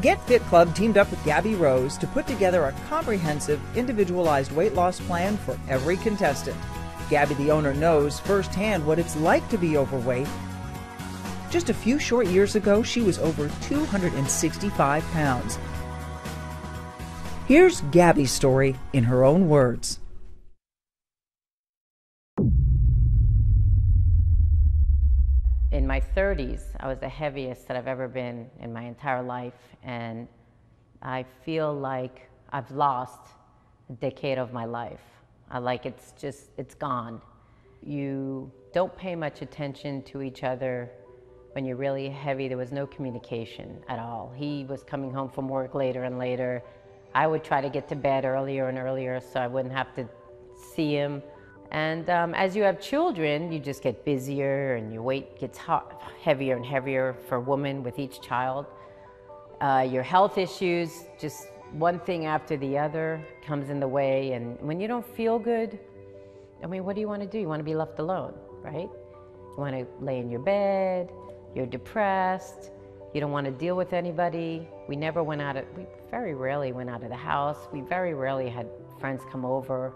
Get Fit Club teamed up with Gabi Rose to put together a comprehensive, individualized weight loss plan for every contestant. Gabi, the owner, knows firsthand what it's like to be overweight. Just a few short years ago, she was over 265 pounds. Here's Gabi's story in her own words. In my 30s, I was the heaviest that I've ever been in my entire life, and I feel like I've lost a decade of my life. It's gone. You don't pay much attention to each other when you're really heavy. There was no communication at all. He was coming home from work later and later. I would try to get to bed earlier and earlier so I wouldn't have to see him. And as you have children, you just get busier and your weight gets heavier and heavier for a woman with each child. Your health issues, just one thing after the other comes in the way. And when you don't feel good, I mean, what do you want to do? You want to be left alone, right? You want to lay in your bed, you're depressed, you don't want to deal with anybody. We very rarely went out of the house. We very rarely had friends come over.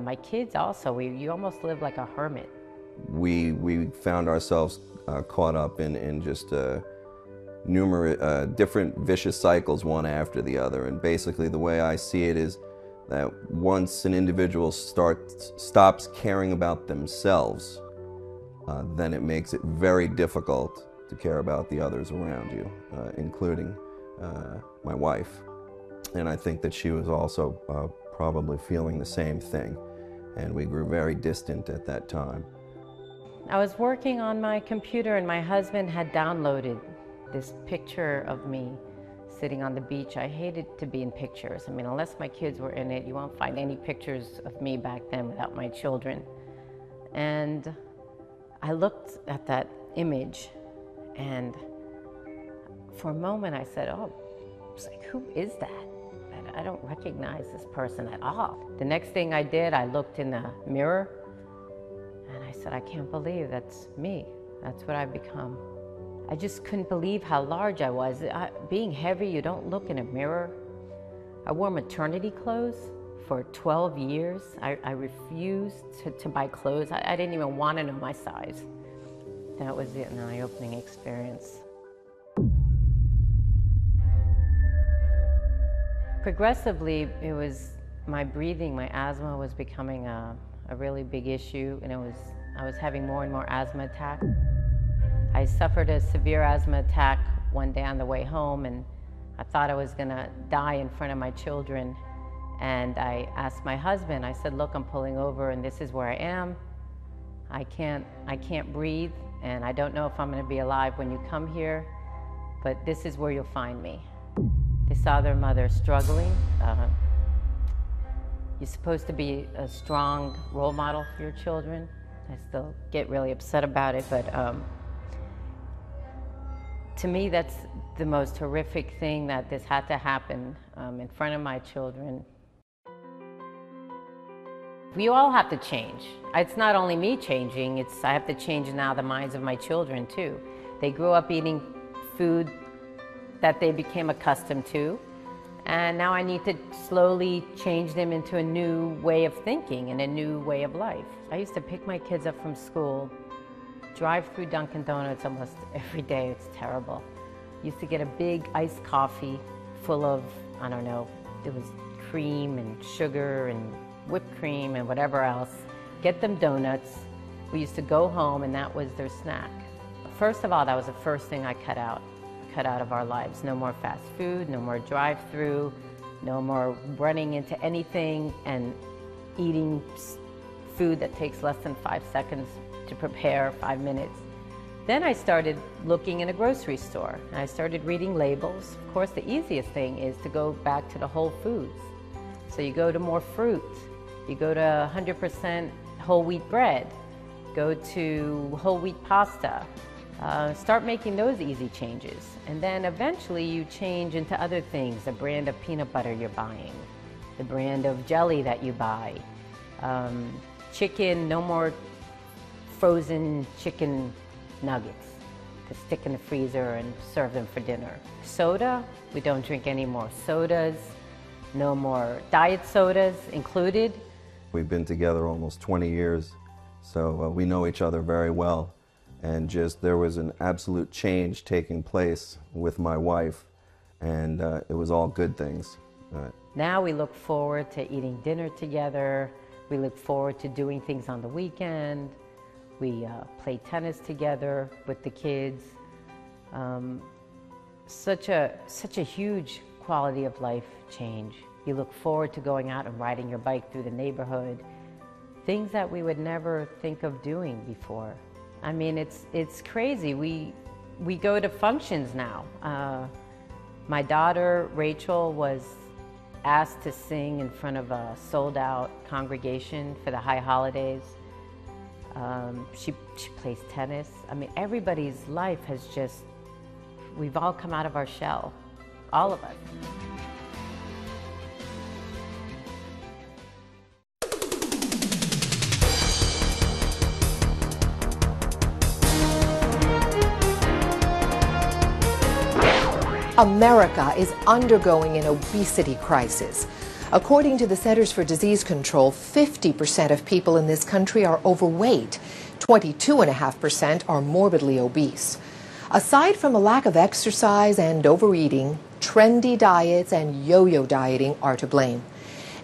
My kids also, you almost live like a hermit. We found ourselves caught up in just numerous different vicious cycles, one after the other. And basically the way I see it is that once an individual stops caring about themselves, then it makes it very difficult to care about the others around you, including my wife. And I think that she was also probably feeling the same thing, and we grew very distant at that time. I was working on my computer and my husband had downloaded this picture of me sitting on the beach. I hated to be in pictures. I mean, unless my kids were in it, you won't find any pictures of me back then without my children. And I looked at that image, and for a moment I said, oh, it's like, who is that? I don't recognize this person at all. The next thing I did, I looked in the mirror and I said, I can't believe that's me. That's what I've become. I just couldn't believe how large I was. Being heavy, you don't look in a mirror. I wore maternity clothes for 12 years. I refused to buy clothes. I didn't even want to know my size. That was an eye-opening experience. Progressively, it was my breathing, my asthma was becoming a really big issue, and I was having more and more asthma attacks. I suffered a severe asthma attack one day on the way home, and I thought I was gonna die in front of my children. And I asked my husband, I said, look, I'm pulling over and this is where I am. I can't breathe, and I don't know if I'm gonna be alive when you come here, but this is where you'll find me. They saw their mother struggling. You're supposed to be a strong role model for your children. I still get really upset about it, but to me, that's the most horrific thing, that this had to happen in front of my children. We all have to change. It's not only me changing, I have to change now the minds of my children too. They grew up eating food that they became accustomed to, and now I need to slowly change them into a new way of thinking and a new way of life. I used to pick my kids up from school, drive through Dunkin' Donuts almost every day. It's terrible. Used to get a big iced coffee full of, I don't know, it was cream and sugar and whipped cream and whatever else. Get them donuts. We used to go home and that was their snack. First of all, that was the first thing I cut out of our lives. No more fast food, no more drive-through, no more running into anything and eating food that takes less than 5 seconds to prepare, 5 minutes. Then I started looking in a grocery store and I started reading labels. Of course, the easiest thing is to go back to the Whole Foods. So you go to more fruit, you go to 100% whole wheat bread, go to whole wheat pasta. Start making those easy changes. And then eventually you change into other things, the brand of peanut butter you're buying, the brand of jelly that you buy. Chicken, no more frozen chicken nuggets, to stick in the freezer and serve them for dinner. Soda, we don't drink any more sodas, no more diet sodas included. We've been together almost 20 years, so we know each other very well. And just there was an absolute change taking place with my wife, and it was all good things. Now we look forward to eating dinner together. We look forward to doing things on the weekend. We play tennis together with the kids. Such a huge quality of life change. You look forward to going out and riding your bike through the neighborhood. Things that we would never think of doing before. I mean, it's crazy. We go to functions now. My daughter, Rachel, was asked to sing in front of a sold-out congregation for the high holidays. She plays tennis. I mean, everybody's life has just, we've all come out of our shell, all of us. America is undergoing an obesity crisis. According to the Centers for Disease Control, 50% of people in this country are overweight. 22.5% are morbidly obese. Aside from a lack of exercise and overeating, trendy diets and yo-yo dieting are to blame.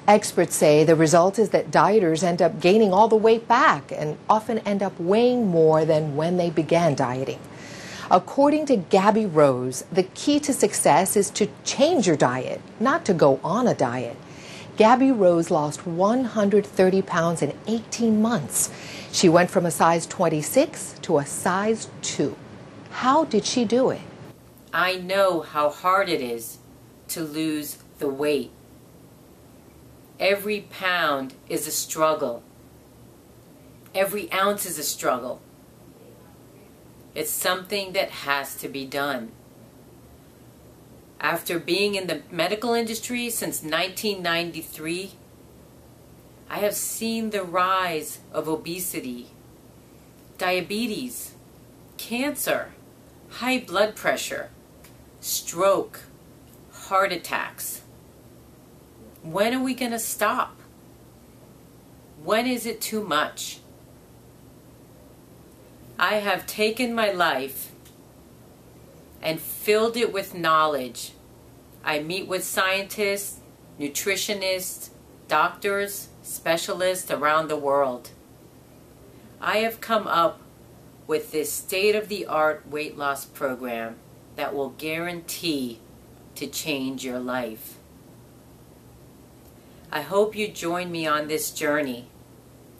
Experts say the result is that dieters end up gaining all the weight back and often end up weighing more than when they began dieting. According to Gabi Rose, the key to success is to change your diet, not to go on a diet. Gabi Rose lost 130 pounds in 18 months. She went from a size 26 to a size 2. How did she do it? I know how hard it is to lose the weight. Every pound is a struggle. Every ounce is a struggle. It's something that has to be done. After being in the medical industry since 1993, I have seen the rise of obesity, diabetes, cancer, high blood pressure, stroke, heart attacks. When are we going to stop? When is it too much? I have taken my life and filled it with knowledge. I meet with scientists, nutritionists, doctors, specialists around the world. I have come up with this state-of-the-art weight loss program that will guarantee to change your life. I hope you join me on this journey.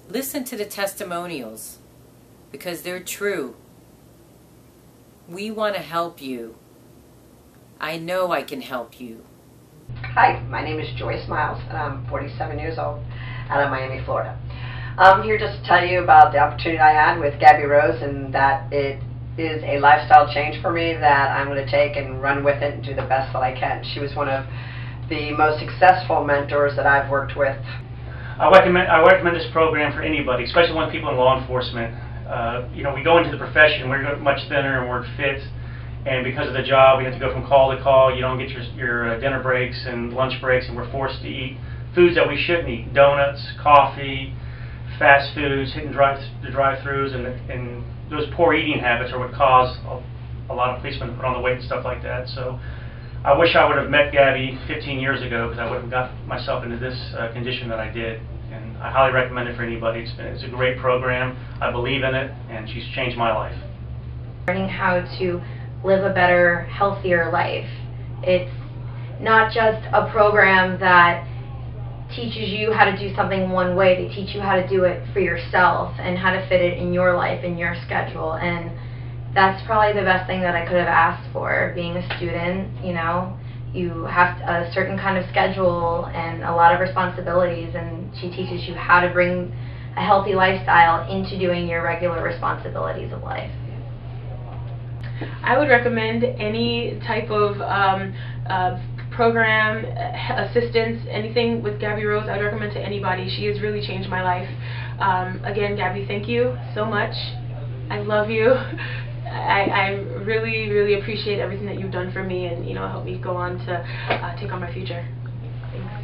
Listen to the testimonials, because they're true. We want to help you. I know I can help you. Hi, my name is Joyce Miles, and I'm 47 years old out of Miami, Florida. I'm here just to tell you about the opportunity I had with Gabi Rose, and that it is a lifestyle change for me that I'm going to take and run with it and do the best that I can. She was one of the most successful mentors that I've worked with. I recommend this program for anybody, especially when people in law enforcement. You know, we go into the profession, we're much thinner and we're fit, and because of the job we have to go from call to call. You don't get your dinner breaks and lunch breaks, and we're forced to eat foods that we shouldn't eat. Donuts, coffee, fast foods, hitting the drive-thrus, and those poor eating habits are what cause a lot of policemen to put on the weight and stuff like that. So I wish I would have met Gabi 15 years ago, because I would have got myself into this condition that I did. And I highly recommend it for anybody. It's a great program. I believe in it, and she's changed my life. Learning how to live a better, healthier life. It's not just a program that teaches you how to do something one way. They teach you how to do it for yourself and how to fit it in your life, in your schedule. And that's probably the best thing that I could have asked for. Being a student, you know, you have a certain kind of schedule and a lot of responsibilities, and she teaches you how to bring a healthy lifestyle into doing your regular responsibilities of life. I would recommend any type of program, assistance, anything with Gabi Rose. I'd recommend to anybody. She has really changed my life. Again, Gabi, thank you so much. I love you. I really, really appreciate everything that you've done for me, and help me go on to take on my future. Thanks.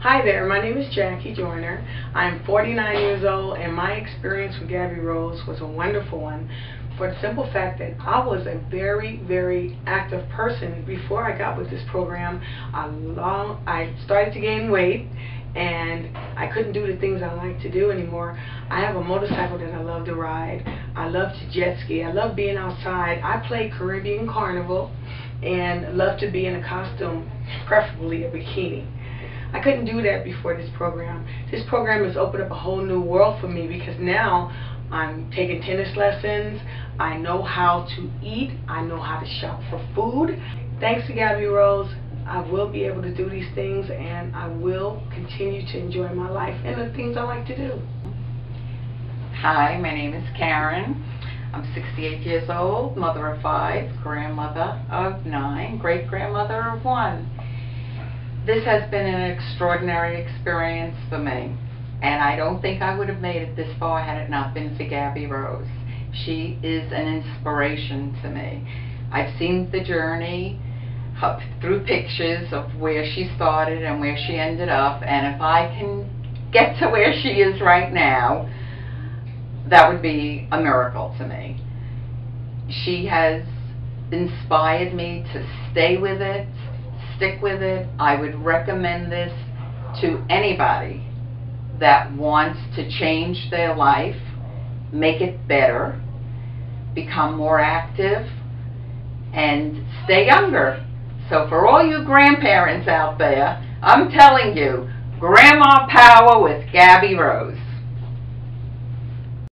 Hi there, my name is Jackie Joyner. I'm 49 years old, and my experience with Gabi Rose was a wonderful one, for the simple fact that I was a very, very active person before I got with this program. I started to gain weight, and I couldn't do the things I like to do anymore. I have a motorcycle that I love to ride. I love to jet ski. I love being outside. I play Caribbean Carnival and love to be in a costume, preferably a bikini. I couldn't do that before this program. This program has opened up a whole new world for me, because now I'm taking tennis lessons. I know how to eat. I know how to shop for food. Thanks to Gabi Rose, I will be able to do these things, and I will continue to enjoy my life and the things I like to do. Hi, my name is Karen. I'm 68 years old, mother of 5, grandmother of 9, great-grandmother of 1. This has been an extraordinary experience for me, and I don't think I would have made it this far had it not been for Gabi Rose. She is an inspiration to me. I've seen the journey up through pictures of where she started and where she ended up, and if I can get to where she is right now, that would be a miracle to me. She has inspired me to stay with it, stick with it. I would recommend this to anybody that wants to change their life, make it better, become more active, and stay younger. So for all you grandparents out there, I'm telling you, Grandma Power with Gabi Rose.